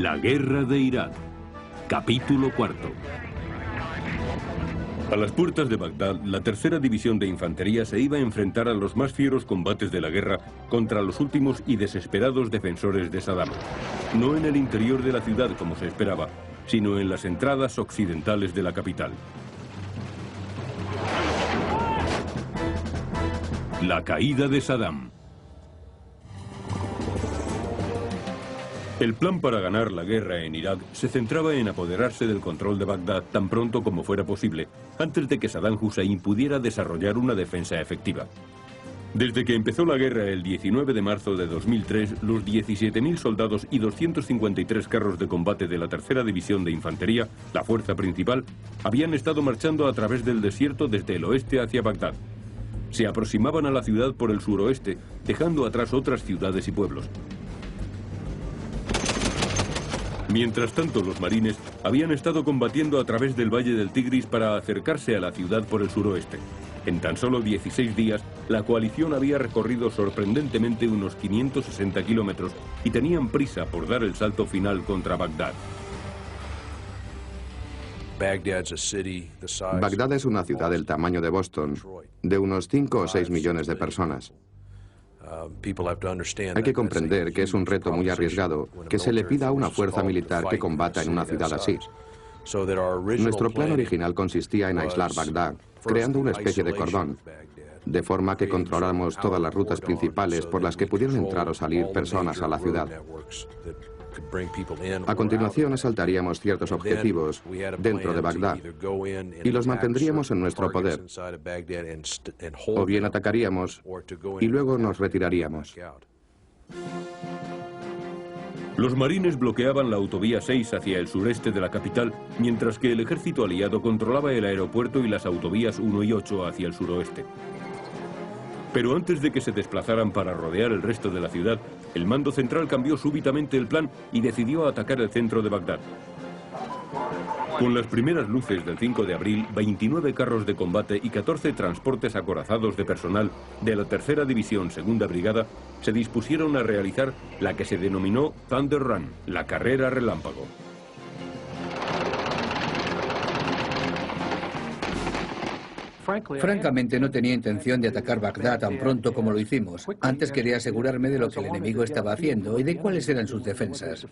La guerra de Irak. Capítulo cuarto. A las puertas de Bagdad, la tercera división de infantería se iba a enfrentar a los más fieros combates de la guerra contra los últimos y desesperados defensores de Saddam. No en el interior de la ciudad como se esperaba, sino en las entradas occidentales de la capital. La caída de Saddam. El plan para ganar la guerra en Irak se centraba en apoderarse del control de Bagdad tan pronto como fuera posible, antes de que Saddam Hussein pudiera desarrollar una defensa efectiva. Desde que empezó la guerra el 19 de marzo de 2003, los 17.000 soldados y 253 carros de combate de la tercera división de infantería, la fuerza principal, habían estado marchando a través del desierto desde el oeste hacia Bagdad. Se aproximaban a la ciudad por el suroeste, dejando atrás otras ciudades y pueblos. Mientras tanto, los marines habían estado combatiendo a través del Valle del Tigris para acercarse a la ciudad por el suroeste. En tan solo 16 días, la coalición había recorrido sorprendentemente unos 560 kilómetros y tenían prisa por dar el salto final contra Bagdad. Bagdad es una ciudad del tamaño de Boston, de unos 5 o 6 millones de personas. Hay que comprender que es un reto muy arriesgado que se le pida a una fuerza militar que combata en una ciudad así. Nuestro plan original consistía en aislar Bagdad, creando una especie de cordón, de forma que controláramos todas las rutas principales por las que pudieran entrar o salir personas a la ciudad. A continuación asaltaríamos ciertos objetivos dentro de Bagdad y los mantendríamos en nuestro poder, o bien atacaríamos y luego nos retiraríamos. Los marines bloqueaban la autovía 6 hacia el sureste de la capital, mientras que el ejército aliado controlaba el aeropuerto y las autovías 1 y 8 hacia el suroeste. Pero antes de que se desplazaran para rodear el resto de la ciudad, el mando central cambió súbitamente el plan y decidió atacar el centro de Bagdad. Con las primeras luces del 5 de abril, 29 carros de combate y 14 transportes acorazados de personal de la tercera división segunda brigada se dispusieron a realizar la que se denominó Thunder Run, la carrera relámpago. Francamente, no tenía intención de atacar Bagdad tan pronto como lo hicimos. Antes quería asegurarme de lo que el enemigo estaba haciendo y de cuáles eran sus defensas.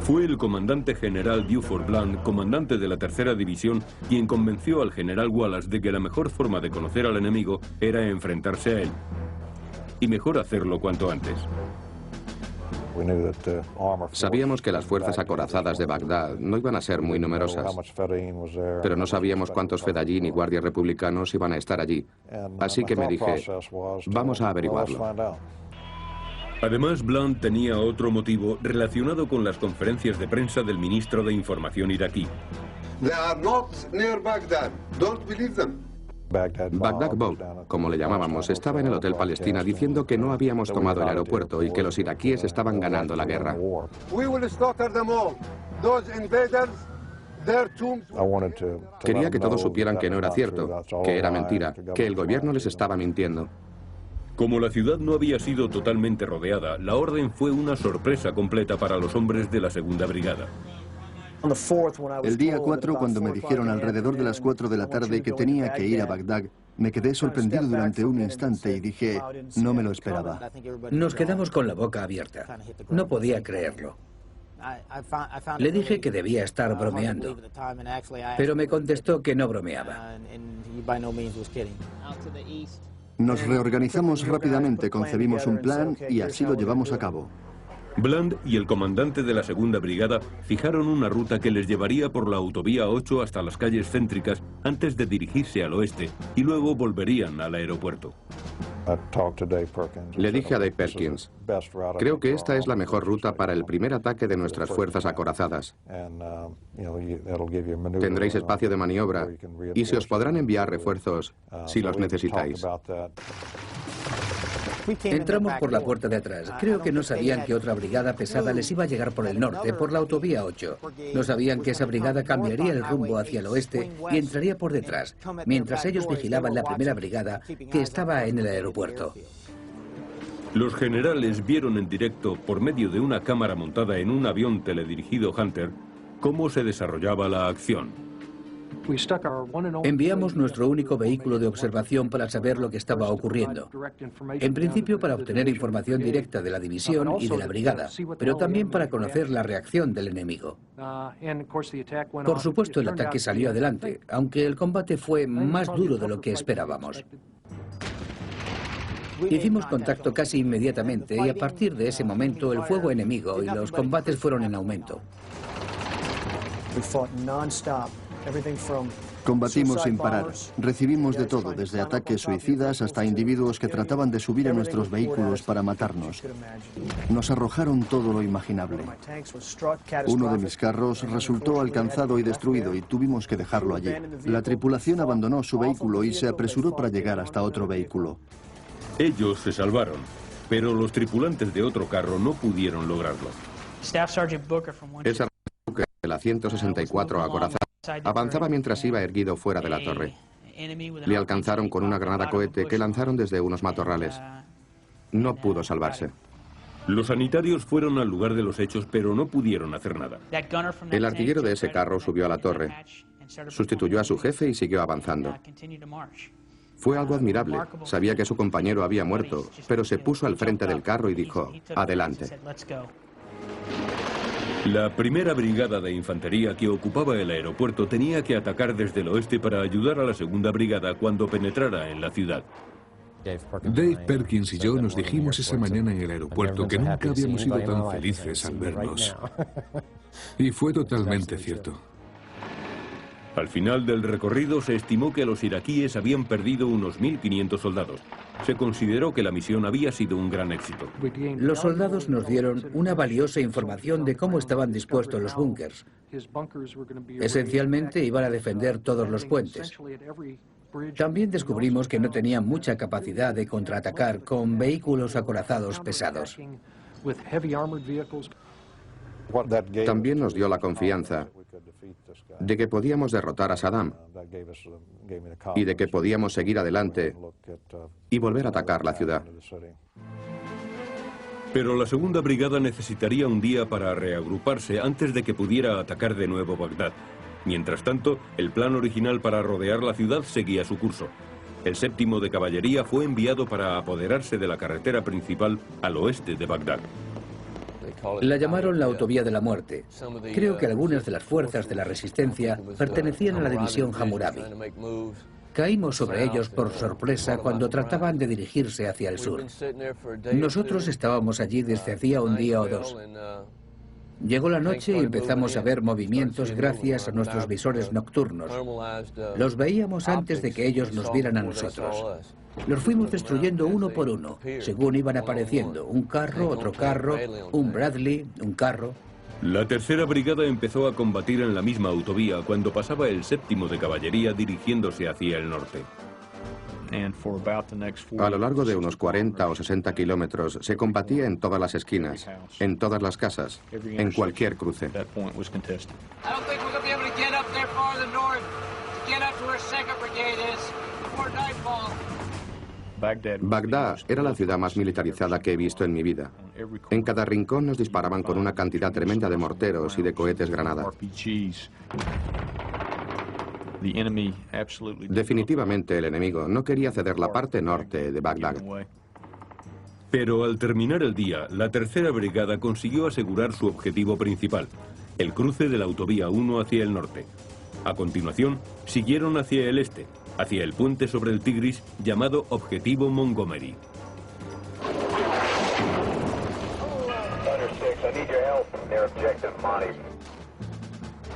Fue el comandante general Buford Blunt, comandante de la tercera división, quien convenció al general Wallace de que la mejor forma de conocer al enemigo era enfrentarse a él. Y mejor hacerlo cuanto antes. Sabíamos que las fuerzas acorazadas de Bagdad no iban a ser muy numerosas, pero no sabíamos cuántos fedayín y guardias republicanos iban a estar allí. Así que me dije, vamos a averiguarlo. Además, Blunt tenía otro motivo relacionado con las conferencias de prensa del ministro de Información iraquí. Baghdad Bout, como le llamábamos, estaba en el Hotel Palestina diciendo que no habíamos tomado el aeropuerto y que los iraquíes estaban ganando la guerra. Quería que todos supieran que no era cierto, que era mentira, que el gobierno les estaba mintiendo. Como la ciudad no había sido totalmente rodeada, la orden fue una sorpresa completa para los hombres de la segunda brigada. El día 4, cuando me dijeron alrededor de las 4 de la tarde que tenía que ir a Bagdad, me quedé sorprendido durante un instante y dije, no me lo esperaba. Nos quedamos con la boca abierta. No podía creerlo. Le dije que debía estar bromeando, pero me contestó que no bromeaba. Nos reorganizamos rápidamente, concebimos un plan y así lo llevamos a cabo. Blunt y el comandante de la segunda brigada fijaron una ruta que les llevaría por la autovía 8 hasta las calles céntricas antes de dirigirse al oeste y luego volverían al aeropuerto. Le dije a Dave Perkins, creo que esta es la mejor ruta para el primer ataque de nuestras fuerzas acorazadas. Tendréis espacio de maniobra y se os podrán enviar refuerzos si los necesitáis. Entramos por la puerta de atrás. Creo que no sabían que otra brigada pesada les iba a llegar por el norte, por la autovía 8. No sabían que esa brigada cambiaría el rumbo hacia el oeste y entraría por detrás, mientras ellos vigilaban la primera brigada que estaba en el aeropuerto. Los generales vieron en directo, por medio de una cámara montada en un avión teledirigido Hunter, cómo se desarrollaba la acción. Enviamos nuestro único vehículo de observación para saber lo que estaba ocurriendo. En principio para obtener información directa de la división y de la brigada, pero también para conocer la reacción del enemigo. Por supuesto, el ataque salió adelante, aunque el combate fue más duro de lo que esperábamos. Hicimos contacto casi inmediatamente y a partir de ese momento el fuego enemigo y los combates fueron en aumento. Combatimos sin parar. Recibimos de todo, desde ataques suicidas hasta individuos que trataban de subir a nuestros vehículos para matarnos. Nos arrojaron todo lo imaginable. Uno de mis carros resultó alcanzado y destruido y tuvimos que dejarlo allí. La tripulación abandonó su vehículo y se apresuró para llegar hasta otro vehículo. Ellos se salvaron, pero los tripulantes de otro carro no pudieron lograrlo. El sargento Booker de la 164 acorazada avanzaba mientras iba erguido fuera de la torre. Le alcanzaron con una granada cohete que lanzaron desde unos matorrales. No pudo salvarse. Los sanitarios fueron al lugar de los hechos, pero no pudieron hacer nada. El artillero de ese carro subió a la torre, sustituyó a su jefe y siguió avanzando. Fue algo admirable. Sabía que su compañero había muerto, pero se puso al frente del carro y dijo, adelante. La primera brigada de infantería que ocupaba el aeropuerto tenía que atacar desde el oeste para ayudar a la segunda brigada cuando penetrara en la ciudad. Dave Perkins y yo nos dijimos esa mañana en el aeropuerto que nunca habíamos sido tan felices al vernos. Y fue totalmente cierto. Al final del recorrido se estimó que los iraquíes habían perdido unos 1.500 soldados. Se consideró que la misión había sido un gran éxito. Los soldados nos dieron una valiosa información de cómo estaban dispuestos los búnkers. Esencialmente iban a defender todos los puentes. También descubrimos que no tenían mucha capacidad de contraatacar con vehículos acorazados pesados. También nos dio la confianza de que podíamos derrotar a Saddam y de que podíamos seguir adelante y volver a atacar la ciudad. Pero la segunda brigada necesitaría un día para reagruparse antes de que pudiera atacar de nuevo Bagdad. Mientras tanto, el plan original para rodear la ciudad seguía su curso. El 7º de caballería fue enviado para apoderarse de la carretera principal al oeste de Bagdad. La llamaron la Autovía de la Muerte. Creo que algunas de las fuerzas de la resistencia pertenecían a la división Hammurabi. Caímos sobre ellos por sorpresa cuando trataban de dirigirse hacia el sur. Nosotros estábamos allí desde hacía un día o dos. Llegó la noche y empezamos a ver movimientos gracias a nuestros visores nocturnos. Los veíamos antes de que ellos nos vieran a nosotros. Los fuimos destruyendo uno por uno, según iban apareciendo. Un carro, otro carro, un Bradley, un carro. La tercera brigada empezó a combatir en la misma autovía cuando pasaba el 7º de caballería dirigiéndose hacia el norte. A lo largo de unos 40 o 60 kilómetros se combatía en todas las esquinas, en todas las casas, en cualquier cruce. Bagdad era la ciudad más militarizada que he visto en mi vida. En cada rincón nos disparaban con una cantidad tremenda de morteros y de cohetes granada. Definitivamente el enemigo no quería ceder la parte norte de Bagdad. Pero al terminar el día, la tercera brigada consiguió asegurar su objetivo principal, el cruce de la Autovía 1 hacia el norte. A continuación, siguieron hacia el este, hacia el puente sobre el Tigris llamado Objetivo Montgomery.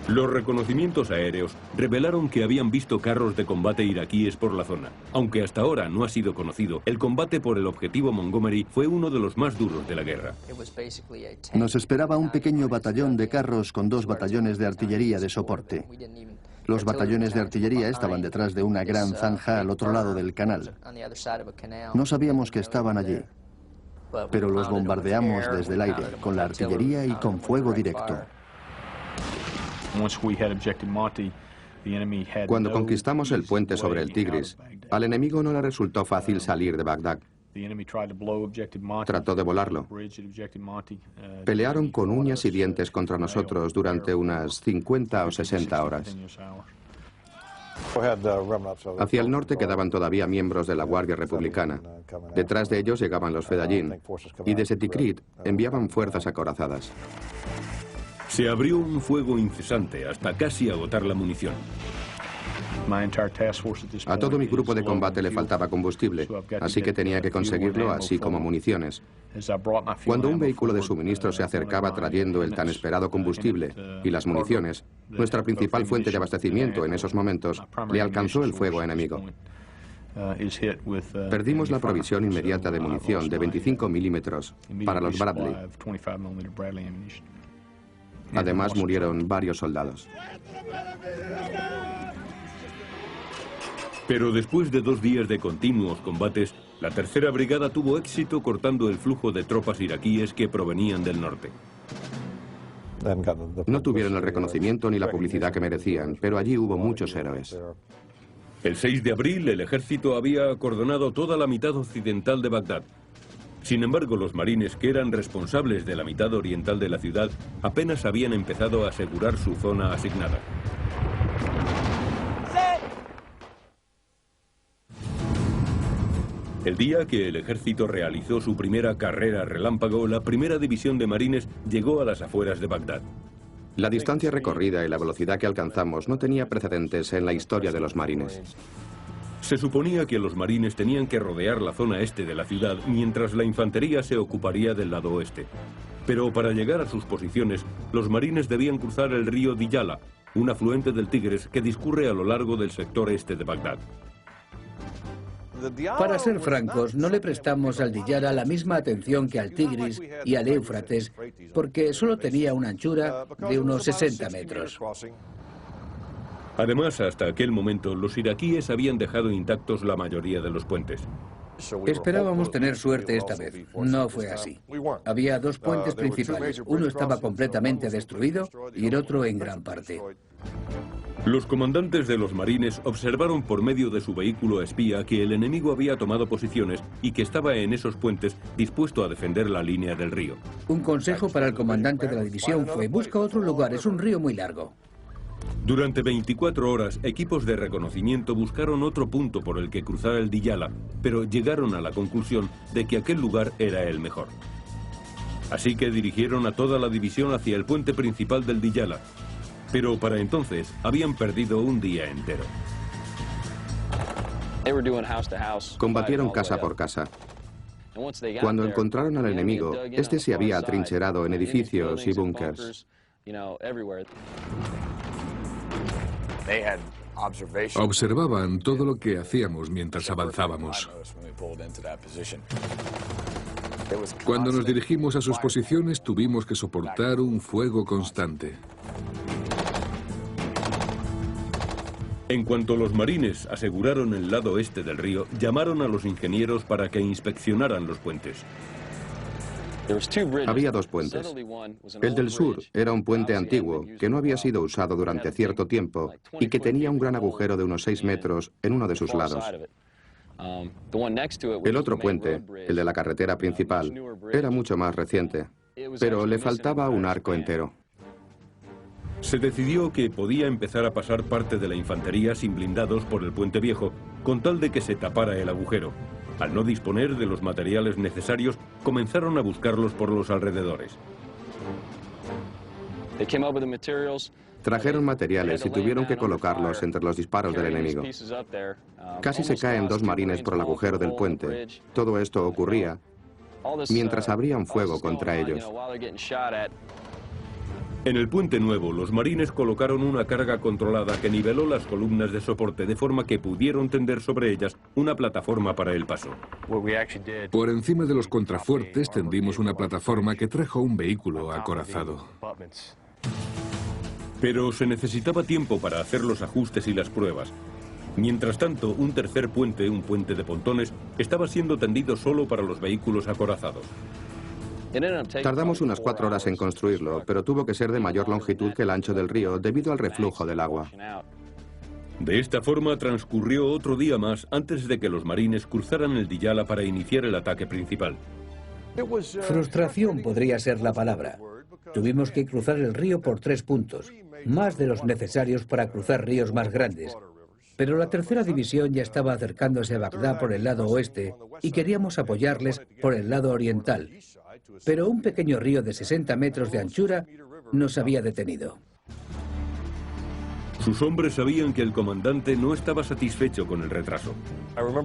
Los reconocimientos aéreos revelaron que habían visto carros de combate iraquíes por la zona. Aunque hasta ahora no ha sido conocido, el combate por el objetivo Montgomery fue uno de los más duros de la guerra. Nos esperaba un pequeño batallón de carros con 2 batallones de artillería de soporte. Los batallones de artillería estaban detrás de una gran zanja al otro lado del canal. No sabíamos que estaban allí, pero los bombardeamos desde el aire, con la artillería y con fuego directo. Cuando conquistamos el puente sobre el Tigris, al enemigo no le resultó fácil salir de Bagdad. Trató de volarlo. Pelearon con uñas y dientes contra nosotros durante unas 50 o 60 horas. Hacia el norte quedaban todavía miembros de la Guardia Republicana. Detrás de ellos llegaban los Fedayeen y desde Tikrit enviaban fuerzas acorazadas. Se abrió un fuego incesante hasta casi agotar la munición. A todo mi grupo de combate le faltaba combustible, así que tenía que conseguirlo, así como municiones. Cuando un vehículo de suministro se acercaba trayendo el tan esperado combustible y las municiones, nuestra principal fuente de abastecimiento en esos momentos, le alcanzó el fuego enemigo. Perdimos la provisión inmediata de munición de 25 milímetros para los Bradley. Además, murieron varios soldados. Pero después de 2 días de continuos combates, la tercera brigada tuvo éxito cortando el flujo de tropas iraquíes que provenían del norte. No tuvieron el reconocimiento ni la publicidad que merecían, pero allí hubo muchos héroes. El 6 de abril, el ejército había acordonado toda la mitad occidental de Bagdad. Sin embargo, los marines que eran responsables de la mitad oriental de la ciudad apenas habían empezado a asegurar su zona asignada. El día que el ejército realizó su primera carrera relámpago, la primera división de marines llegó a las afueras de Bagdad. La distancia recorrida y la velocidad que alcanzamos no tenía precedentes en la historia de los marines. Se suponía que los marines tenían que rodear la zona este de la ciudad, mientras la infantería se ocuparía del lado oeste. Pero para llegar a sus posiciones, los marines debían cruzar el río Diyala, un afluente del Tigris que discurre a lo largo del sector este de Bagdad. Para ser francos, no le prestamos al Diyala la misma atención que al Tigris y al Éufrates, porque solo tenía una anchura de unos 60 metros. Además, hasta aquel momento, los iraquíes habían dejado intactos la mayoría de los puentes. Esperábamos tener suerte esta vez. No fue así. Había 2 puentes principales. Uno estaba completamente destruido y el otro en gran parte. Los comandantes de los marines observaron por medio de su vehículo espía que el enemigo había tomado posiciones y que estaba en esos puentes dispuesto a defender la línea del río. Un consejo para el comandante de la división fue: busca otro lugar, es un río muy largo. Durante 24 horas, equipos de reconocimiento buscaron otro punto por el que cruzar el Diyala, pero llegaron a la conclusión de que aquel lugar era el mejor. Así que dirigieron a toda la división hacia el puente principal del Diyala. Pero para entonces habían perdido un día entero. Combatieron casa por casa. Cuando encontraron al enemigo, este se había atrincherado en edificios y búnkers. Observaban todo lo que hacíamos mientras avanzábamos. Cuando nos dirigimos a sus posiciones, tuvimos que soportar un fuego constante. En cuanto los marines aseguraron el lado este del río, llamaron a los ingenieros para que inspeccionaran los puentes. Había 2 puentes. El del sur era un puente antiguo que no había sido usado durante cierto tiempo y que tenía un gran agujero de unos 6 metros en uno de sus lados. El otro puente, el de la carretera principal, era mucho más reciente, pero le faltaba un arco entero. Se decidió que podía empezar a pasar parte de la infantería sin blindados por el puente viejo, con tal de que se tapara el agujero. Al no disponer de los materiales necesarios, comenzaron a buscarlos por los alrededores. Trajeron materiales y tuvieron que colocarlos entre los disparos del enemigo. Casi se caen 2 marines por el agujero del puente. Todo esto ocurría mientras abrían fuego contra ellos. En el puente nuevo, los marines colocaron una carga controlada que niveló las columnas de soporte de forma que pudieron tender sobre ellas una plataforma para el paso. Por encima de los contrafuertes tendimos una plataforma que trajo un vehículo acorazado. Pero se necesitaba tiempo para hacer los ajustes y las pruebas. Mientras tanto, un tercer puente, un puente de pontones, estaba siendo tendido solo para los vehículos acorazados. Tardamos unas 4 horas en construirlo, pero tuvo que ser de mayor longitud que el ancho del río debido al reflujo del agua. De esta forma transcurrió otro día más antes de que los marines cruzaran el Diyala para iniciar el ataque principal. Frustración podría ser la palabra. Tuvimos que cruzar el río por 3 puntos, más de los necesarios para cruzar ríos más grandes. Pero la tercera división ya estaba acercándose a Bagdad por el lado oeste y queríamos apoyarles por el lado oriental. Pero un pequeño río de 60 metros de anchura nos había detenido. Sus hombres sabían que el comandante no estaba satisfecho con el retraso.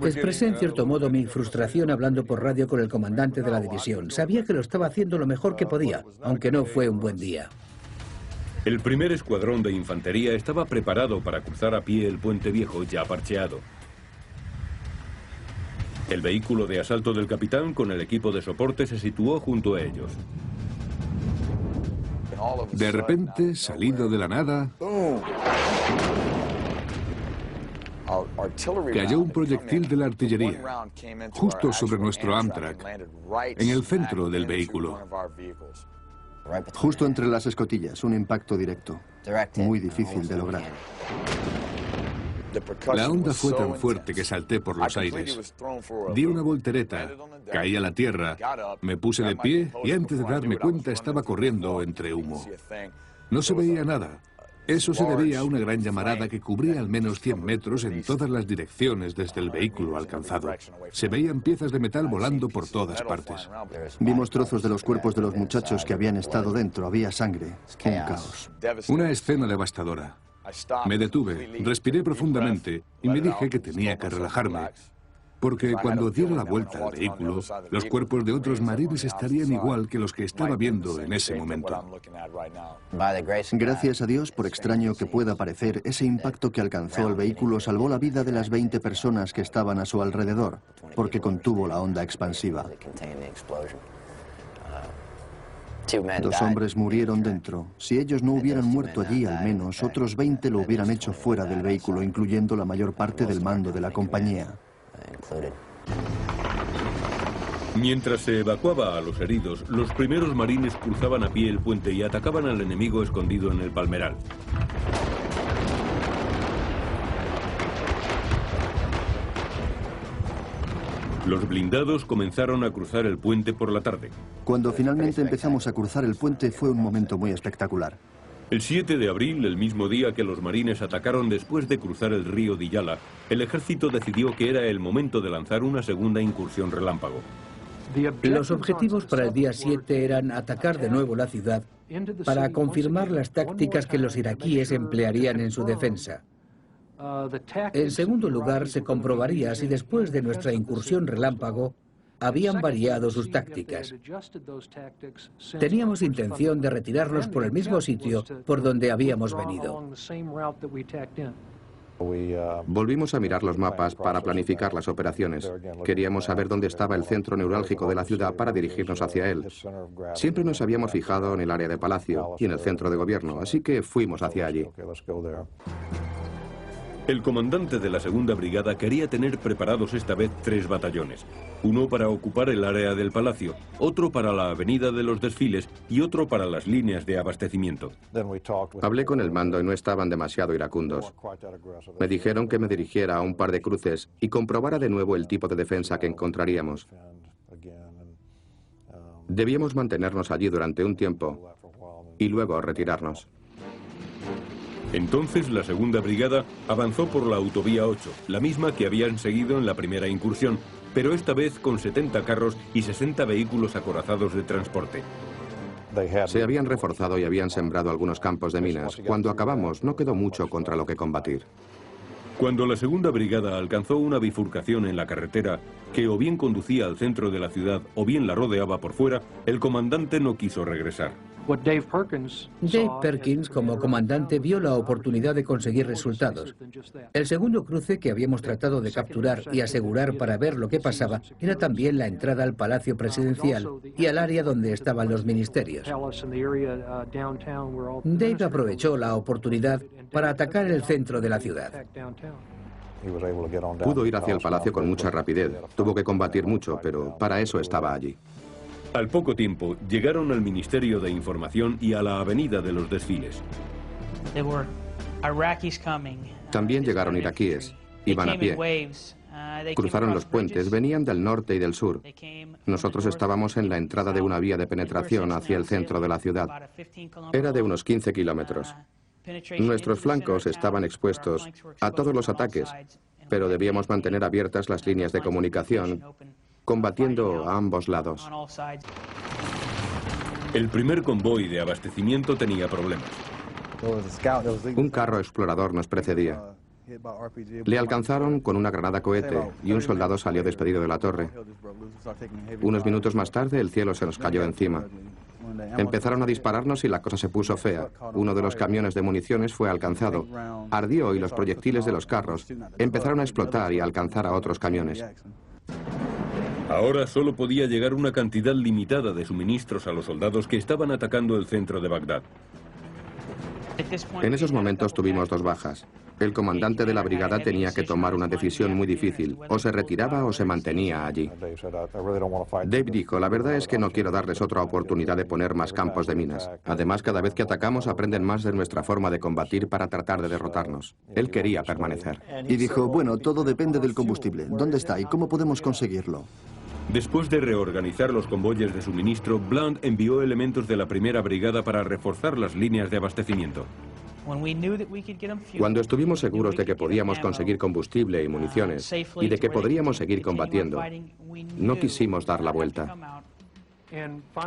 Expresé en cierto modo mi frustración hablando por radio con el comandante de la división. Sabía que lo estaba haciendo lo mejor que podía, aunque no fue un buen día. El primer escuadrón de infantería estaba preparado para cruzar a pie el puente viejo ya parcheado. El vehículo de asalto del capitán con el equipo de soporte se situó junto a ellos. De repente, salido de la nada, cayó un proyectil de la artillería, justo sobre nuestro Amtrak, en el centro del vehículo. Justo entre las escotillas, un impacto directo, muy difícil de lograr. La onda fue tan fuerte que salté por los aires. Di una voltereta, caí a la tierra, me puse de pie y antes de darme cuenta estaba corriendo entre humo. No se veía nada. Eso se debía a una gran llamarada que cubría al menos 100 metros en todas las direcciones desde el vehículo alcanzado. Se veían piezas de metal volando por todas partes. Vimos trozos de los cuerpos de los muchachos que habían estado dentro. Había sangre, un caos. Una escena devastadora. Me detuve, respiré profundamente y me dije que tenía que relajarme, porque cuando diera la vuelta al vehículo, los cuerpos de otros marines estarían igual que los que estaba viendo en ese momento. Gracias a Dios, por extraño que pueda parecer, ese impacto que alcanzó el vehículo salvó la vida de las 20 personas que estaban a su alrededor, porque contuvo la onda expansiva. 2 hombres murieron dentro. Si ellos no hubieran muerto allí, al menos otros 20 lo hubieran hecho fuera del vehículo, incluyendo la mayor parte del mando de la compañía. Mientras se evacuaba a los heridos, los primeros marines cruzaban a pie el puente y atacaban al enemigo escondido en el palmeral. Los blindados comenzaron a cruzar el puente por la tarde. Cuando finalmente empezamos a cruzar el puente fue un momento muy espectacular. El 7 de abril, el mismo día que los marines atacaron después de cruzar el río Diyala, el ejército decidió que era el momento de lanzar una segunda incursión relámpago. Los objetivos para el día 7 eran atacar de nuevo la ciudad para confirmar las tácticas que los iraquíes emplearían en su defensa. En segundo lugar, se comprobaría si después de nuestra incursión relámpago habían variado sus tácticas. Teníamos intención de retirarnos por el mismo sitio por donde habíamos venido. Volvimos a mirar los mapas para planificar las operaciones. Queríamos saber dónde estaba el centro neurálgico de la ciudad para dirigirnos hacia él. Siempre nos habíamos fijado en el área de Palacio y en el centro de gobierno, así que fuimos hacia allí. El comandante de la segunda brigada quería tener preparados esta vez 3 batallones. Uno para ocupar el área del palacio, otro para la avenida de los desfiles y otro para las líneas de abastecimiento. Hablé con el mando y no estaban demasiado iracundos. Me dijeron que me dirigiera a un par de cruces y comprobara de nuevo el tipo de defensa que encontraríamos. Debíamos mantenernos allí durante un tiempo y luego retirarnos. Entonces la segunda brigada avanzó por la autovía 8, la misma que habían seguido en la primera incursión, pero esta vez con 70 carros y 60 vehículos acorazados de transporte. Se habían reforzado y habían sembrado algunos campos de minas. Cuando acabamos, no quedó mucho contra lo que combatir. Cuando la segunda brigada alcanzó una bifurcación en la carretera que o bien conducía al centro de la ciudad o bien la rodeaba por fuera, el comandante no quiso regresar. Dave Perkins, como comandante, vio la oportunidad de conseguir resultados. El segundo cruce que habíamos tratado de capturar y asegurar para ver lo que pasaba era también la entrada al Palacio Presidencial y al área donde estaban los ministerios. Dave aprovechó la oportunidad para atacar el centro de la ciudad. Pudo ir hacia el palacio con mucha rapidez. Tuvo que combatir mucho, pero para eso estaba allí. Al poco tiempo, llegaron al Ministerio de Información y a la Avenida de los Desfiles. También llegaron iraquíes. Iban a pie. Cruzaron los puentes, venían del norte y del sur. Nosotros estábamos en la entrada de una vía de penetración hacia el centro de la ciudad. Era de unos 15 kilómetros. Nuestros flancos estaban expuestos a todos los ataques, pero debíamos mantener abiertas las líneas de comunicación, combatiendo a ambos lados. El primer convoy de abastecimiento tenía problemas. Un carro explorador nos precedía. Le alcanzaron con una granada cohete y un soldado salió despedido de la torre. Unos minutos más tarde el cielo se nos cayó encima. Empezaron a dispararnos y la cosa se puso fea. Uno de los camiones de municiones fue alcanzado. Ardió y los proyectiles de los carros empezaron a explotar y a alcanzar a otros camiones. Ahora solo podía llegar una cantidad limitada de suministros a los soldados que estaban atacando el centro de Bagdad. En esos momentos tuvimos 2 bajas. El comandante de la brigada tenía que tomar una decisión muy difícil. O se retiraba o se mantenía allí. Dave dijo, la verdad es que no quiero darles otra oportunidad de poner más campos de minas. Además, cada vez que atacamos aprenden más de nuestra forma de combatir para tratar de derrotarnos. Él quería permanecer. Y dijo, bueno, todo depende del combustible. ¿Dónde está y cómo podemos conseguirlo? Después de reorganizar los convoyes de suministro, Blunt envió elementos de la primera brigada para reforzar las líneas de abastecimiento. Cuando estuvimos seguros de que podíamos conseguir combustible y municiones y de que podríamos seguir combatiendo, no quisimos dar la vuelta.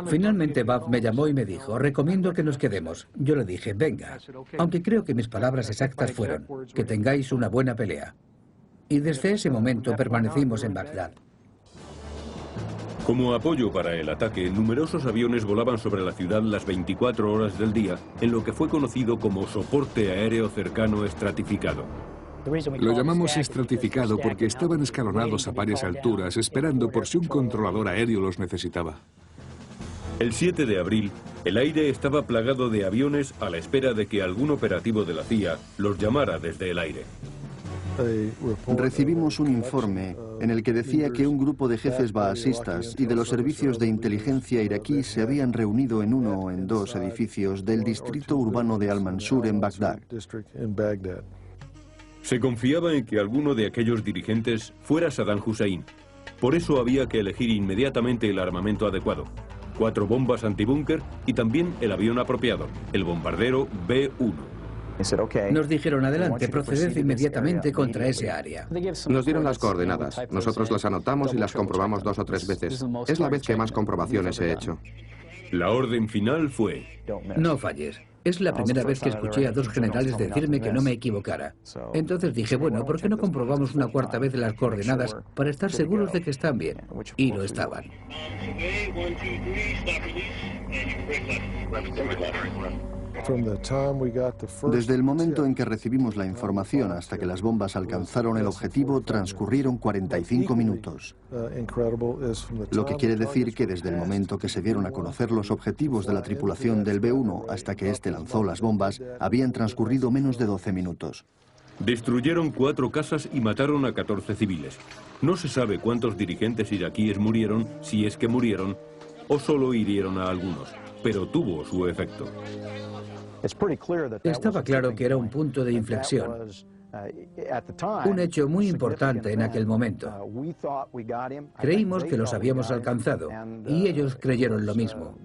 Finalmente Bob me llamó y me dijo, recomiendo que nos quedemos. Yo le dije, venga, aunque creo que mis palabras exactas fueron, que tengáis una buena pelea. Y desde ese momento permanecimos en Bagdad. Como apoyo para el ataque, numerosos aviones volaban sobre la ciudad las 24 horas del día, en lo que fue conocido como soporte aéreo cercano estratificado. Lo llamamos estratificado porque estaban escalonados a varias alturas, esperando por si un controlador aéreo los necesitaba. El 7 de abril, el aire estaba plagado de aviones a la espera de que algún operativo de la CIA los llamara desde el aire. Recibimos un informe en el que decía que un grupo de jefes baasistas y de los servicios de inteligencia iraquí se habían reunido en uno o en 2 edificios del distrito urbano de Al-Mansur en Bagdad. Se confiaba en que alguno de aquellos dirigentes fuera Saddam Hussein. Por eso había que elegir inmediatamente el armamento adecuado. 4 bombas antibúnker y también el avión apropiado, el bombardero B-1. Nos dijeron, adelante, proceded inmediatamente contra ese área. Nos dieron las coordenadas. Nosotros las anotamos y las comprobamos 2 o 3 veces. Es la vez que más comprobaciones he hecho. La orden final fue: no falles. Es la primera vez que escuché a 2 generales decirme que no me equivocara. Entonces dije, bueno, ¿por qué no comprobamos una 4ª vez las coordenadas para estar seguros de que están bien? Y lo estaban. Desde el momento en que recibimos la información hasta que las bombas alcanzaron el objetivo, transcurrieron 45 minutos. Lo que quiere decir que desde el momento que se dieron a conocer los objetivos de la tripulación del B-1 hasta que éste lanzó las bombas, habían transcurrido menos de 12 minutos. Destruyeron 4 casas y mataron a 14 civiles. No se sabe cuántos dirigentes iraquíes murieron, si es que murieron, o solo hirieron a algunos, pero tuvo su efecto. Estaba claro que era un punto de inflexión, un hecho muy importante en aquel momento. Creímos que los habíamos alcanzado y ellos creyeron lo mismo.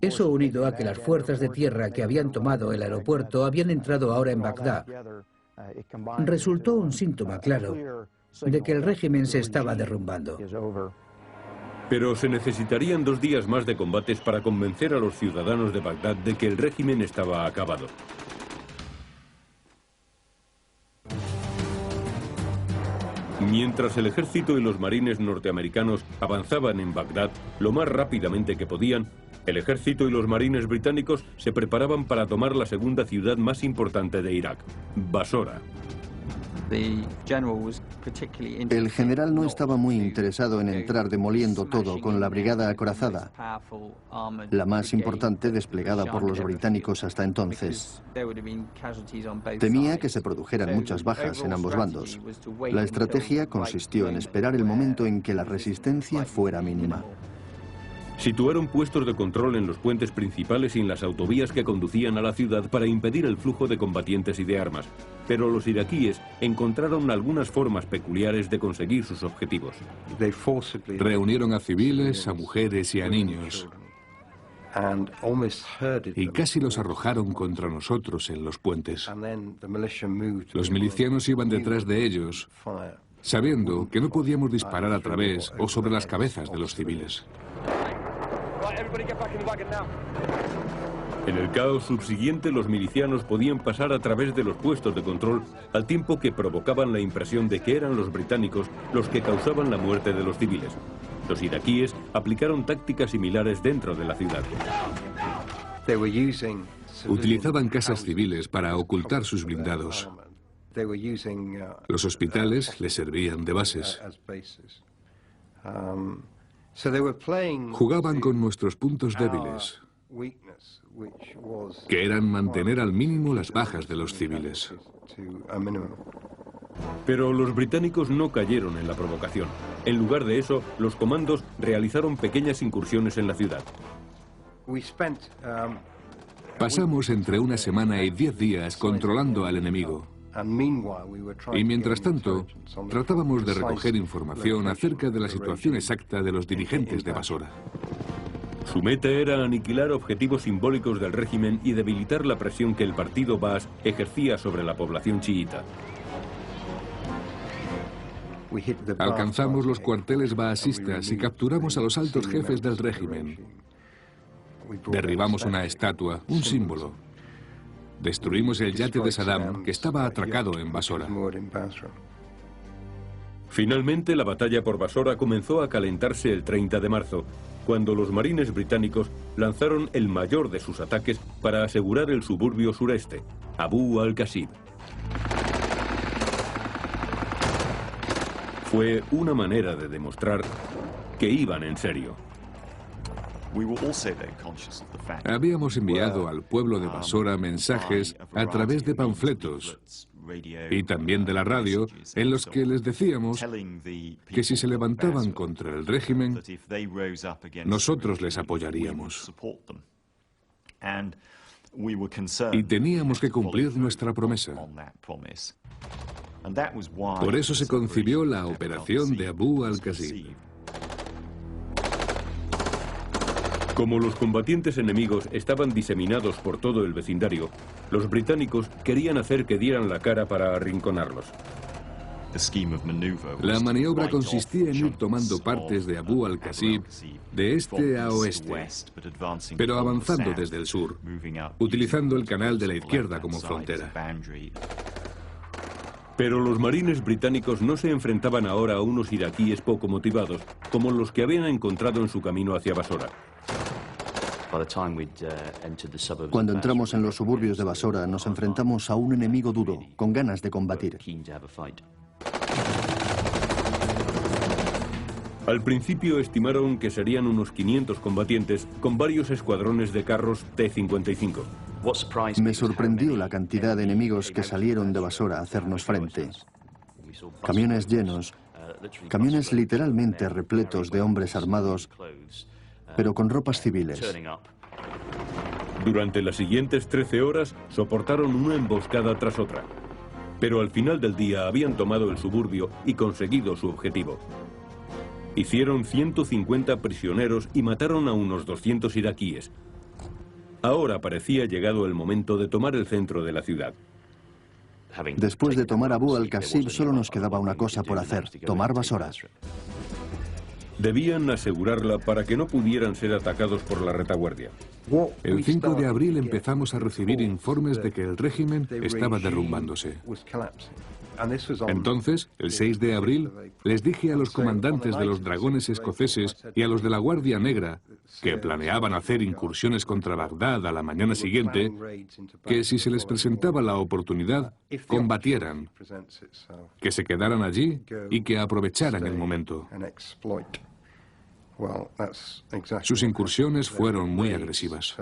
Eso unido a que las fuerzas de tierra que habían tomado el aeropuerto habían entrado ahora en Bagdad, resultó un síntoma claro de que el régimen se estaba derrumbando. Pero se necesitarían 2 días más de combates para convencer a los ciudadanos de Bagdad de que el régimen estaba acabado. Mientras el ejército y los marines norteamericanos avanzaban en Bagdad lo más rápidamente que podían, el ejército y los marines británicos se preparaban para tomar la segunda ciudad más importante de Irak, Basora. El general no estaba muy interesado en entrar demoliendo todo con la brigada acorazada, la más importante desplegada por los británicos hasta entonces. Temía que se produjeran muchas bajas en ambos bandos. La estrategia consistió en esperar el momento en que la resistencia fuera mínima. Situaron puestos de control en los puentes principales y en las autovías que conducían a la ciudad para impedir el flujo de combatientes y de armas. Pero los iraquíes encontraron algunas formas peculiares de conseguir sus objetivos. Reunieron a civiles, a mujeres y a niños, y casi los arrojaron contra nosotros en los puentes. Los milicianos iban detrás de ellos, sabiendo que no podíamos disparar a través o sobre las cabezas de los civiles. En el caos subsiguiente, los milicianos podían pasar a través de los puestos de control, al tiempo que provocaban la impresión de que eran los británicos los que causaban la muerte de los civiles. Los iraquíes aplicaron tácticas similares dentro de la ciudad. Utilizaban casas civiles para ocultar sus blindados. Los hospitales les servían de bases. Jugaban con nuestros puntos débiles, que eran mantener al mínimo las bajas de los civiles. Pero los británicos no cayeron en la provocación. En lugar de eso, los comandos realizaron pequeñas incursiones en la ciudad. Pasamos entre una semana y 10 días controlando al enemigo. Y mientras tanto, tratábamos de recoger información acerca de la situación exacta de los dirigentes de Basora. Su meta era aniquilar objetivos simbólicos del régimen y debilitar la presión que el partido Baas ejercía sobre la población chiita. Alcanzamos los cuarteles baasistas y capturamos a los altos jefes del régimen. Derribamos una estatua, un símbolo. Destruimos el yate de Saddam, que estaba atracado en Basora. Finalmente, la batalla por Basora comenzó a calentarse el 30 de marzo, cuando los marines británicos lanzaron el mayor de sus ataques para asegurar el suburbio sureste, Abu al-Qasib. Fue una manera de demostrar que iban en serio. Habíamos enviado al pueblo de Basora mensajes a través de panfletos y también de la radio, en los que les decíamos que si se levantaban contra el régimen, nosotros les apoyaríamos. Y teníamos que cumplir nuestra promesa. Por eso se concibió la operación de Abu al-Qasib. Como los combatientes enemigos estaban diseminados por todo el vecindario, los británicos querían hacer que dieran la cara para arrinconarlos. La maniobra consistía en ir tomando partes de Abu al-Qasib de este a oeste, pero avanzando desde el sur, utilizando el canal de la izquierda como frontera. Pero los marines británicos no se enfrentaban ahora a unos iraquíes poco motivados, como los que habían encontrado en su camino hacia Basora. Cuando entramos en los suburbios de Basora, nos enfrentamos a un enemigo duro, con ganas de combatir. Al principio estimaron que serían unos 500 combatientes con varios escuadrones de carros T-55. Me sorprendió la cantidad de enemigos que salieron de Basora a hacernos frente. Camiones llenos, camiones literalmente repletos de hombres armados, pero con ropas civiles. Durante las siguientes 13 horas soportaron una emboscada tras otra. Pero al final del día habían tomado el suburbio y conseguido su objetivo. Hicieron 150 prisioneros y mataron a unos 200 iraquíes. Ahora parecía llegado el momento de tomar el centro de la ciudad. Después de tomar Abu al-Qasib, solo nos quedaba una cosa por hacer: tomar Basora. Debían asegurarla para que no pudieran ser atacados por la retaguardia. El 5 de abril empezamos a recibir informes de que el régimen estaba derrumbándose. Entonces, el 6 de abril, les dije a los comandantes de los dragones escoceses y a los de la Guardia Negra, que planeaban hacer incursiones contra Bagdad a la mañana siguiente, que si se les presentaba la oportunidad, combatieran, que se quedaran allí y que aprovecharan el momento. Sus incursiones fueron muy agresivas.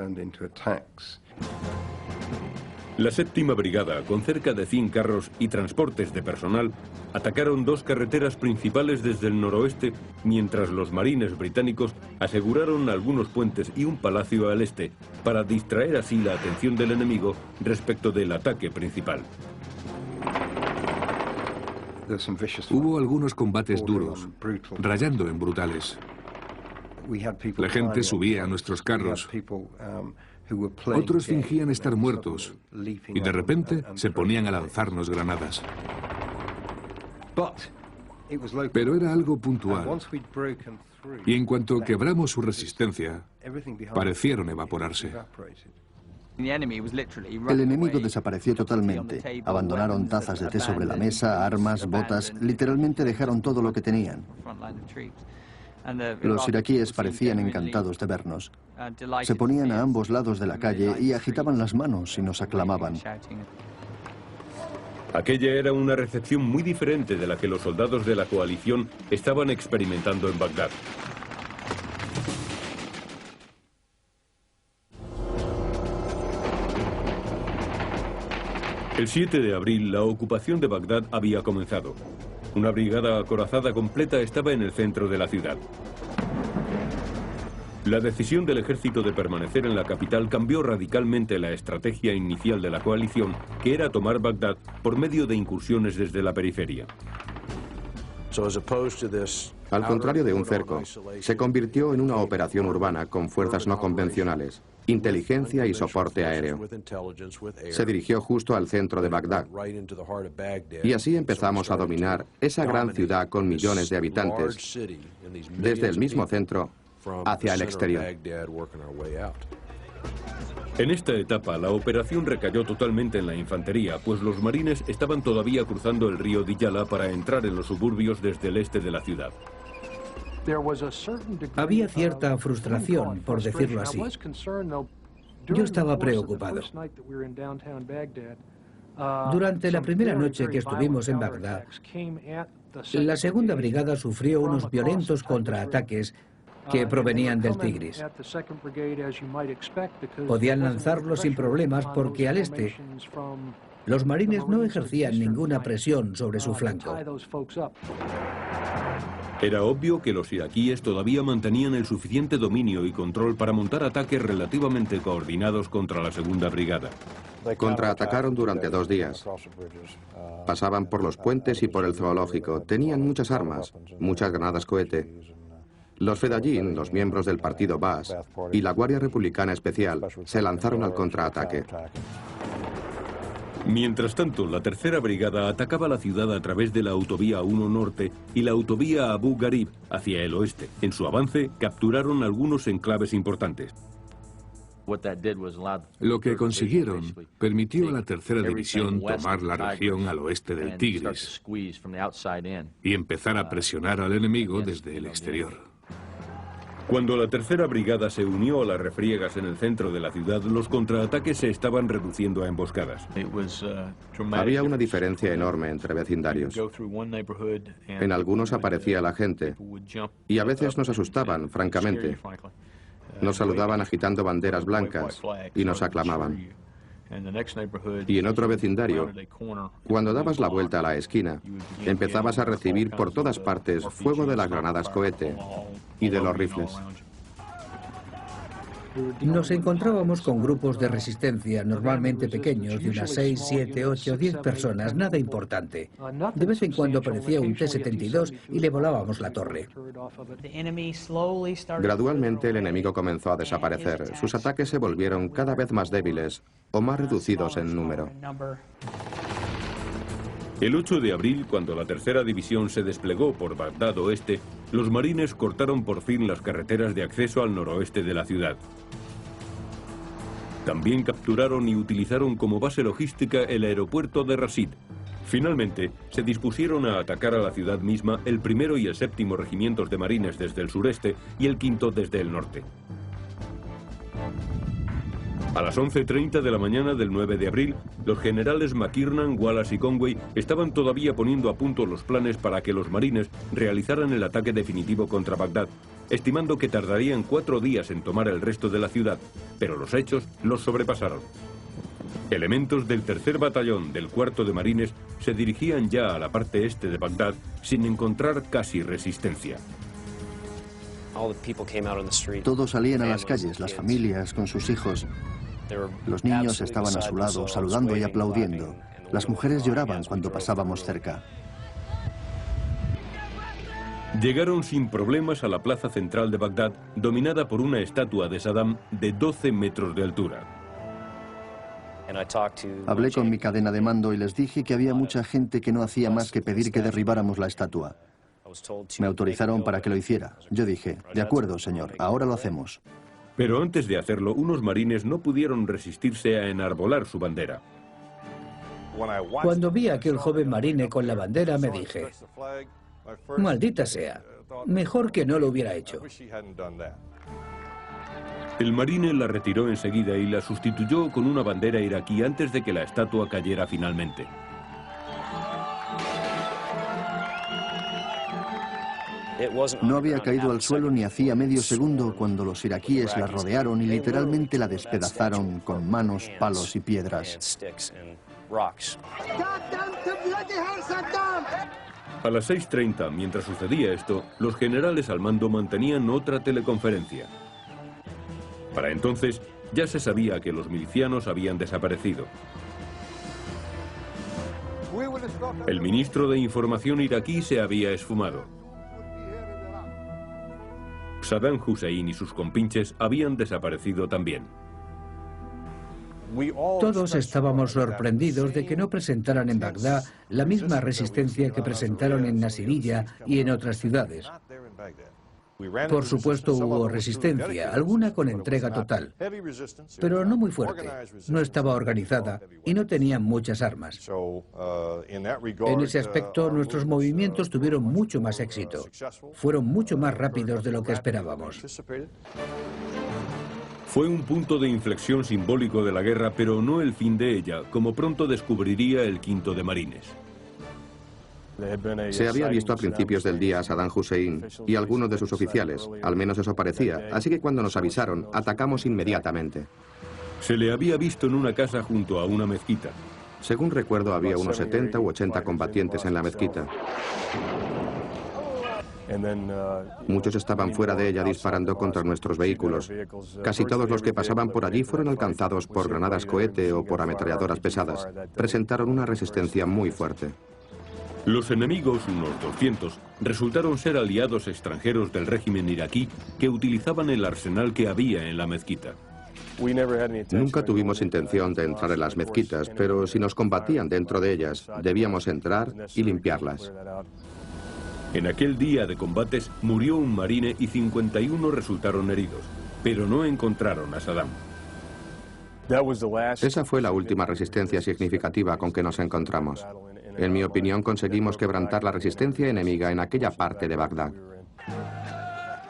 La séptima brigada, con cerca de 100 carros y transportes de personal, atacaron dos carreteras principales desde el noroeste, mientras los marines británicos aseguraron algunos puentes y un palacio al este, para distraer así la atención del enemigo respecto del ataque principal. Hubo algunos combates duros, rayando en brutales. La gente subía a nuestros carros. Otros fingían estar muertos y de repente se ponían a lanzarnos granadas. Pero era algo puntual. Y en cuanto quebramos su resistencia, parecieron evaporarse. El enemigo desapareció totalmente. Abandonaron tazas de té sobre la mesa, armas, botas. Literalmente dejaron todo lo que tenían. Los iraquíes parecían encantados de vernos. Se ponían a ambos lados de la calle y agitaban las manos y nos aclamaban. Aquella era una recepción muy diferente de la que los soldados de la coalición estaban experimentando en Bagdad. El 7 de abril, la ocupación de Bagdad había comenzado. Una brigada acorazada completa estaba en el centro de la ciudad. La decisión del ejército de permanecer en la capital cambió radicalmente la estrategia inicial de la coalición, que era tomar Bagdad por medio de incursiones desde la periferia. Al contrario de un cerco, se convirtió en una operación urbana con fuerzas no convencionales, inteligencia y soporte aéreo. Se dirigió justo al centro de Bagdad. Y así empezamos a dominar esa gran ciudad con millones de habitantes, desde el mismo centro hacia el exterior. En esta etapa, la operación recayó totalmente en la infantería, pues los marines estaban todavía cruzando el río Diyala para entrar en los suburbios desde el este de la ciudad. Había cierta frustración, por decirlo así. Yo estaba preocupado. Durante la primera noche que estuvimos en Bagdad, la segunda brigada sufrió unos violentos contraataques que provenían del Tigris. Podían lanzarlos sin problemas porque al este los marines no ejercían ninguna presión sobre su flanco. Era obvio que los iraquíes todavía mantenían el suficiente dominio y control para montar ataques relativamente coordinados contra la segunda brigada. Contraatacaron durante 2 días. Pasaban por los puentes y por el zoológico. Tenían muchas armas, muchas granadas cohete. Los Fedayeen, los miembros del partido Baas y la Guardia Republicana Especial se lanzaron al contraataque. Mientras tanto, la tercera brigada atacaba la ciudad a través de la autovía 1 norte y la autovía Abu Ghraib hacia el oeste. En su avance, capturaron algunos enclaves importantes. Lo que consiguieron permitió a la tercera división tomar la región al oeste del Tigris y empezar a presionar al enemigo desde el exterior. Cuando la tercera brigada se unió a las refriegas en el centro de la ciudad, los contraataques se estaban reduciendo a emboscadas. Había una diferencia enorme entre vecindarios. En algunos aparecía la gente y a veces nos asustaban, francamente. Nos saludaban agitando banderas blancas y nos aclamaban. Y en otro vecindario, cuando dabas la vuelta a la esquina, empezabas a recibir por todas partes fuego de las granadas cohete y de los rifles. Nos encontrábamos con grupos de resistencia, normalmente pequeños, de unas 6, 7, 8, 10 personas, nada importante. De vez en cuando aparecía un T-72 y le volábamos la torre. Gradualmente el enemigo comenzó a desaparecer. Sus ataques se volvieron cada vez más débiles o más reducidos en número. El 8 de abril, cuando la tercera división se desplegó por Bagdad oeste, los marines cortaron por fin las carreteras de acceso al noroeste de la ciudad. También capturaron y utilizaron como base logística el aeropuerto de Rasid. Finalmente, se dispusieron a atacar a la ciudad misma el 1º y el 7º regimientos de marines desde el sureste y el 5º desde el norte. A las 11:30 de la mañana del 9 de abril, los generales McKiernan, Wallace y Conway estaban todavía poniendo a punto los planes para que los marines realizaran el ataque definitivo contra Bagdad, estimando que tardarían 4 días en tomar el resto de la ciudad, pero los hechos los sobrepasaron. Elementos del 3er batallón del 4º de Marines se dirigían ya a la parte este de Bagdad sin encontrar casi resistencia. Todos salían a las calles, las familias con sus hijos. Los niños estaban a su lado, saludando y aplaudiendo. Las mujeres lloraban cuando pasábamos cerca. Llegaron sin problemas a la plaza central de Bagdad, dominada por una estatua de Saddam de 12 metros de altura. Hablé con mi cadena de mando y les dije que había mucha gente que no hacía más que pedir que derribáramos la estatua. Me autorizaron para que lo hiciera. Yo dije, de acuerdo, señor, ahora lo hacemos. Pero antes de hacerlo, unos marines no pudieron resistirse a enarbolar su bandera. Cuando vi a aquel joven marine con la bandera, me dije, maldita sea, mejor que no lo hubiera hecho. El marine la retiró enseguida y la sustituyó con una bandera iraquí antes de que la estatua cayera finalmente. No había caído al suelo ni hacía medio segundo cuando los iraquíes la rodearon y literalmente la despedazaron con manos, palos y piedras. A las 6:30, mientras sucedía esto, los generales al mando mantenían otra teleconferencia. Para entonces, ya se sabía que los milicianos habían desaparecido. El ministro de Información iraquí se había esfumado. Saddam Hussein y sus compinches habían desaparecido también. Todos estábamos sorprendidos de que no presentaran en Bagdad la misma resistencia que presentaron en Nasiriyah y en otras ciudades. Por supuesto hubo resistencia, alguna con entrega total, pero no muy fuerte, no estaba organizada y no tenían muchas armas. En ese aspecto, nuestros movimientos tuvieron mucho más éxito, fueron mucho más rápidos de lo que esperábamos. Fue un punto de inflexión simbólico de la guerra, pero no el fin de ella, como pronto descubriría el 5º de Marines. Se había visto a principios del día a Saddam Hussein y algunos de sus oficiales, al menos eso parecía, así que cuando nos avisaron, atacamos inmediatamente. Se le había visto en una casa junto a una mezquita. Según recuerdo, había unos 70 u 80 combatientes en la mezquita. Muchos estaban fuera de ella disparando contra nuestros vehículos. Casi todos los que pasaban por allí fueron alcanzados por granadas cohete o por ametralladoras pesadas. Presentaron una resistencia muy fuerte. Los enemigos, unos 200, resultaron ser aliados extranjeros del régimen iraquí que utilizaban el arsenal que había en la mezquita. Nunca tuvimos intención de entrar en las mezquitas, pero si nos combatían dentro de ellas, debíamos entrar y limpiarlas. En aquel día de combates murió un marine y 51 resultaron heridos, pero no encontraron a Saddam. Esa fue la última resistencia significativa con que nos encontramos. En mi opinión, conseguimos quebrantar la resistencia enemiga en aquella parte de Bagdad.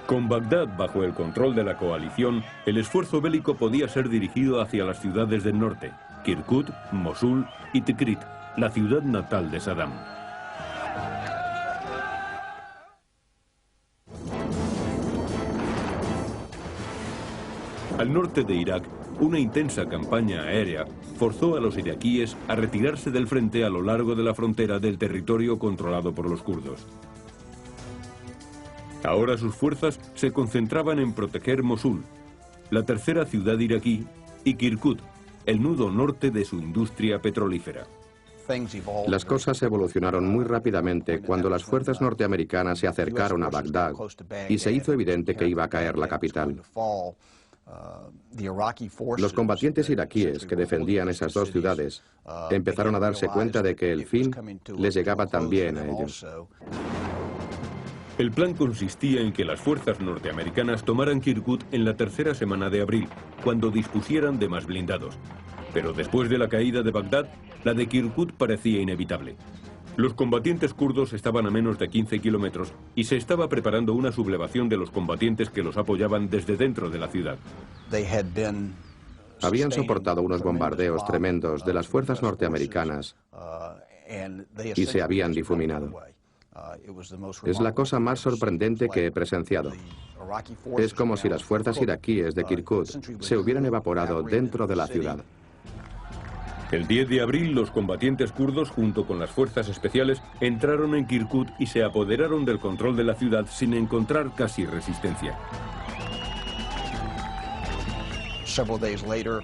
Con Bagdad bajo el control de la coalición, el esfuerzo bélico podía ser dirigido hacia las ciudades del norte, Kirkuk, Mosul y Tikrit, la ciudad natal de Saddam. Al norte de Irak, una intensa campaña aérea forzó a los iraquíes a retirarse del frente a lo largo de la frontera del territorio controlado por los kurdos. Ahora sus fuerzas se concentraban en proteger Mosul, la tercera ciudad iraquí, y Kirkuk, el nudo norte de su industria petrolífera. Las cosas evolucionaron muy rápidamente cuando las fuerzas norteamericanas se acercaron a Bagdad y se hizo evidente que iba a caer la capital. Los combatientes iraquíes que defendían esas dos ciudades empezaron a darse cuenta de que el fin les llegaba también a ellos. El plan consistía en que las fuerzas norteamericanas tomaran Kirkuk en la tercera semana de abril, cuando dispusieran de más blindados. Pero después de la caída de Bagdad, la de Kirkuk parecía inevitable. Los combatientes kurdos estaban a menos de 15 kilómetros y se estaba preparando una sublevación de los combatientes que los apoyaban desde dentro de la ciudad. Habían soportado unos bombardeos tremendos de las fuerzas norteamericanas y se habían difuminado. Es la cosa más sorprendente que he presenciado. Es como si las fuerzas iraquíes de Kirkuk se hubieran evaporado dentro de la ciudad. El 10 de abril, los combatientes kurdos, junto con las fuerzas especiales, entraron en Kirkuk y se apoderaron del control de la ciudad sin encontrar casi resistencia.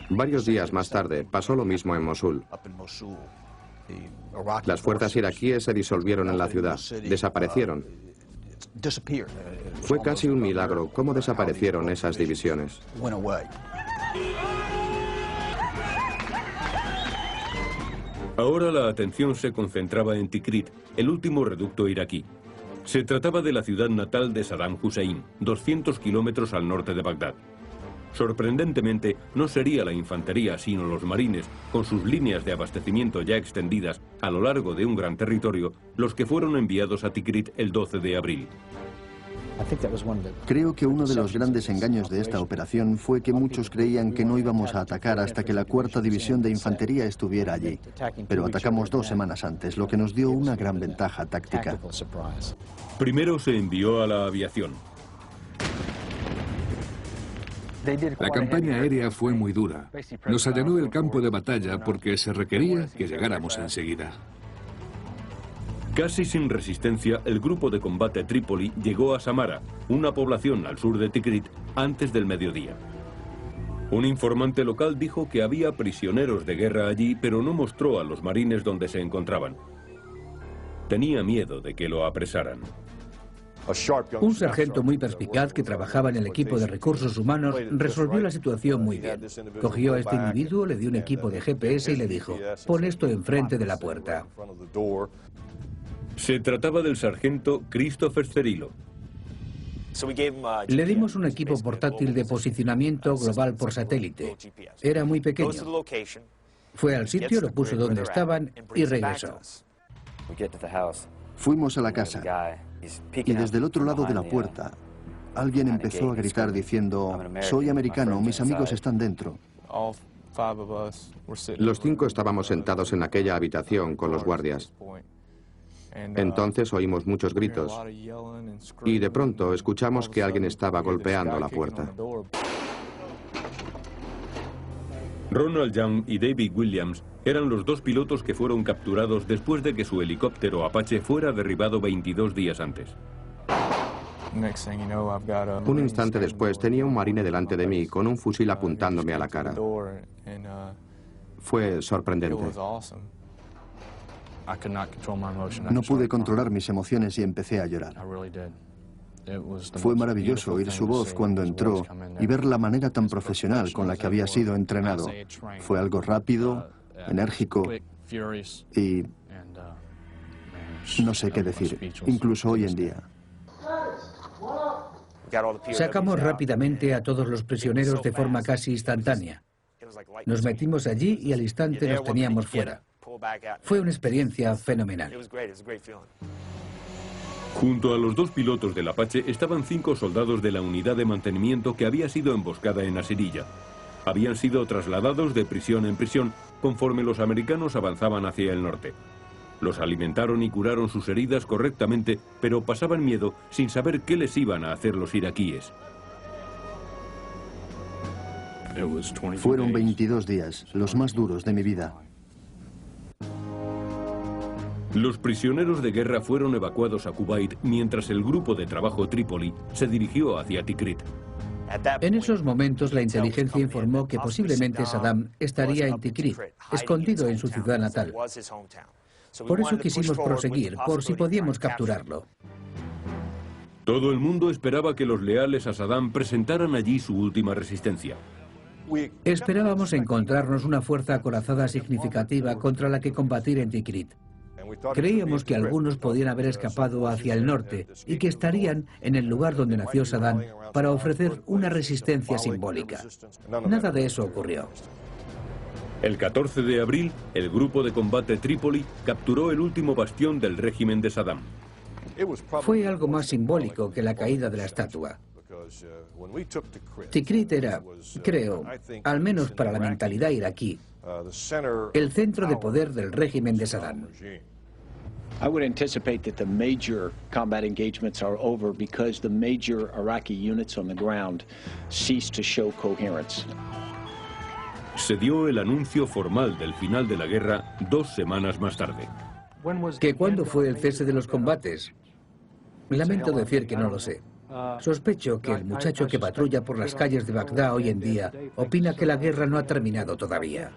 Varios días más tarde, pasó lo mismo en Mosul. Las fuerzas iraquíes se disolvieron en la ciudad, desaparecieron. Fue casi un milagro cómo desaparecieron esas divisiones. Ahora la atención se concentraba en Tikrit, el último reducto iraquí. Se trataba de la ciudad natal de Saddam Hussein, 200 kilómetros al norte de Bagdad. Sorprendentemente, no sería la infantería, sino los marines, con sus líneas de abastecimiento ya extendidas a lo largo de un gran territorio, los que fueron enviados a Tikrit el 12 de abril. Creo que uno de los grandes engaños de esta operación fue que muchos creían que no íbamos a atacar hasta que la 4ª División de Infantería estuviera allí. Pero atacamos 2 semanas antes, lo que nos dio una gran ventaja táctica. Primero se envió a la aviación. La campaña aérea fue muy dura. Nos allanó el campo de batalla porque se requería que llegáramos enseguida. Casi sin resistencia, el grupo de combate Trípoli llegó a Samara, una población al sur de Tikrit, antes del mediodía. Un informante local dijo que había prisioneros de guerra allí, pero no mostró a los marines donde se encontraban. Tenía miedo de que lo apresaran. Un sargento muy perspicaz que trabajaba en el equipo de recursos humanos resolvió la situación muy bien. Cogió a este individuo, le dio un equipo de GPS y le dijo: pon esto enfrente de la puerta. Se trataba del sargento Christopher Cerilo. Le dimos un equipo portátil de posicionamiento global por satélite. Era muy pequeño. Fue al sitio, lo puso donde estaban y regresó. Fuimos a la casa y desde el otro lado de la puerta alguien empezó a gritar diciendo: soy americano, mis amigos están dentro. Los 5 estábamos sentados en aquella habitación con los guardias. Entonces oímos muchos gritos y de pronto escuchamos que alguien estaba golpeando la puerta. Ronald Young y David Williams eran los 2 pilotos que fueron capturados después de que su helicóptero Apache fuera derribado 22 días antes. Un instante después tenía un marine delante de mí con un fusil apuntándome a la cara. Fue sorprendente. No pude controlar mis emociones y empecé a llorar. Fue maravilloso oír su voz cuando entró y ver la manera tan profesional con la que había sido entrenado. Fue algo rápido, enérgico y no sé qué decir, incluso hoy en día. Sacamos rápidamente a todos los prisioneros de forma casi instantánea. Nos metimos allí y al instante los teníamos fuera. Fue una experiencia fenomenal. Junto a los 2 pilotos del Apache estaban 5 soldados de la unidad de mantenimiento que había sido emboscada en Asirilla. Habían sido trasladados de prisión en prisión conforme los americanos avanzaban hacia el norte. Los alimentaron y curaron sus heridas correctamente, pero pasaban miedo sin saber qué les iban a hacer los iraquíes. Fueron 22 días, los más duros de mi vida. Los prisioneros de guerra fueron evacuados a Kuwait mientras el grupo de trabajo Trípoli se dirigió hacia Tikrit. En esos momentos la inteligencia informó que posiblemente Saddam estaría en Tikrit, escondido en su ciudad natal. Por eso quisimos proseguir, por si podíamos capturarlo. Todo el mundo esperaba que los leales a Saddam presentaran allí su última resistencia. Esperábamos encontrarnos una fuerza acorazada significativa contra la que combatir en Tikrit. Creíamos que algunos podían haber escapado hacia el norte y que estarían en el lugar donde nació Saddam para ofrecer una resistencia simbólica. Nada de eso ocurrió. El 14 de abril, el grupo de combate Trípoli capturó el último bastión del régimen de Saddam. Fue algo más simbólico que la caída de la estatua. Tikrit era, creo, al menos para la mentalidad iraquí, el centro de poder del régimen de Saddam. I would anticipate that the major combat engagements are over because the major Iraqi units on the ground ceased to show coherence. Se dio el anuncio formal del final de la guerra 2 semanas más tarde. ¿Que cuándo fue el cese de los combates? Lamento decir que no lo sé. Sospecho que el muchacho que patrulla por las calles de Bagdad hoy en día opina que la guerra no ha terminado todavía.